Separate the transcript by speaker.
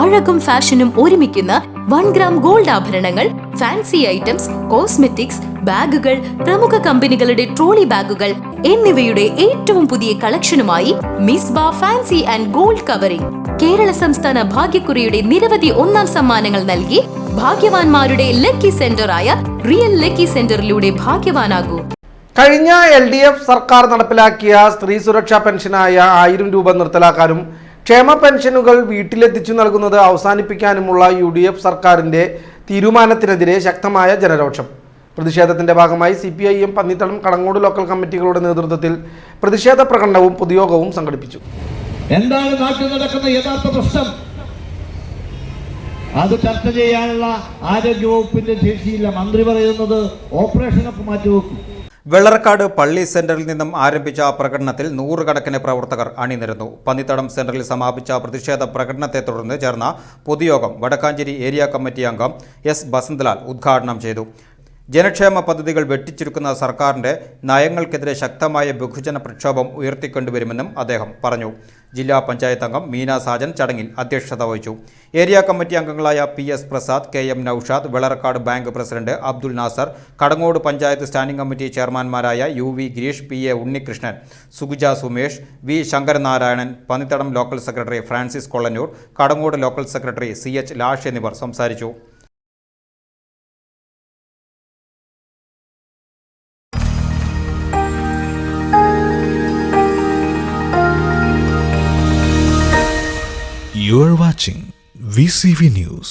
Speaker 1: അഴകും ഫാഷനും ഒരുമിക്കുന്ന 1 gram gold ആഭരണങ്ങൾ, ഫാൻസി ഐറ്റംസ്, കോസ്മെറ്റിക്സ്, ബാഗുകൾ, പ്രമുഖ കമ്പനികളുടെ ട്രോളി ബാഗുകൾ എന്നിവയുടെ ഏറ്റവും പുതിയ കളക്ഷനുമായി Misba fancy and gold covering Kerala സംസ്ഥാന ഭാഗ്യക്കുറിയുടെ നിരവധി ഒന്നാം സമ്മാനങ്ങൾ നൽകി ഭാഗ്യവാന്മാരുടെ ലക്കി സെന്ററായ റിയൽ ലക്കി സെന്ററിലൂടെ ഭാഗ്യവാനാകൂ.
Speaker 2: കഴിഞ്ഞ LDF സർക്കാർ നടപ്പിലാക്കിയ സ്ത്രീ സുരക്ഷാ പെൻഷനായ 1000 രൂപ നിർത്തലാക്കാനും ക്ഷേമ പെൻഷനുകൾ വീട്ടിലെത്തിച്ചു നൽകുന്നത് അവസാനിപ്പിക്കാനുമുള്ള UDF സർക്കാരിന്റെ തീരുമാനത്തിനെതിരെ ശക്തമായ ജനരോഷം. പ്രതിഷേധത്തിന്റെ ഭാഗമായി CPIM പന്നിത്തടം കടങ്ങോട് ലോക്കൽ കമ്മിറ്റികളുടെ നേതൃത്വത്തിൽ പ്രതിഷേധ പ്രകടനവും പൊതുയോഗവും സംഘടിപ്പിച്ചു.
Speaker 3: എന്താണ് നാട്ടിൽ നടക്കുന്ന യഥാർത്ഥ പ്രശ്നം? അത് ചർച്ച ചെയ്യാനുള്ള ആരോഗ്യവകുപ്പിന്റെ ശേഷിയില്ല. മന്ത്രി പറയുന്നത് ഓപ്പറേഷനൊക്കെ മാറ്റിവെക്കും.
Speaker 4: വെള്ളറക്കാട് പള്ളി സെന്ററിൽ നിന്നും ആരംഭിച്ച പ്രകടനത്തിൽ 100 കണക്കിന് പ്രവർത്തകർ അണിനിരന്നു. പന്നിത്തടം സെന്ററിൽ സമാപിച്ച പ്രതിഷേധ പ്രകടനത്തെ തുടർന്ന് ചേർന്ന പൊതുയോഗം വടക്കാഞ്ചേരി ഏരിയ കമ്മിറ്റി അംഗം S. ബസന്തലാൽ ഉദ്ഘാടനം ചെയ്തു. ജനക്ഷേമ പദ്ധതികൾ വെട്ടിച്ചുരുക്കുന്ന സർക്കാരിൻ്റെ നയങ്ങൾക്കെതിരെ ശക്തമായ ബഹുജന പ്രക്ഷോഭം ഉയർത്തിക്കൊണ്ടുവരുമെന്നും അദ്ദേഹം പറഞ്ഞു. ജില്ലാ പഞ്ചായത്ത് അംഗം മീന സാജൻ ചടങ്ങിൽ അധ്യക്ഷത വഹിച്ചു. ഏരിയ കമ്മിറ്റി അംഗങ്ങളായ PS Prasad, KM Noushad, Vellarakkad bank president Abdul Nasar, Kadangode panchayat standing committee ചെയർമാൻമാരായ UV Girish, PA Unnikrishnan, Suguja Sumesh, V Sankaranarayanan, Pannithadam local secretary Francis Kollannur, Kadangode local secretary CH Lash എന്നിവർ സംസാരിച്ചു.
Speaker 5: You are watching VCV News.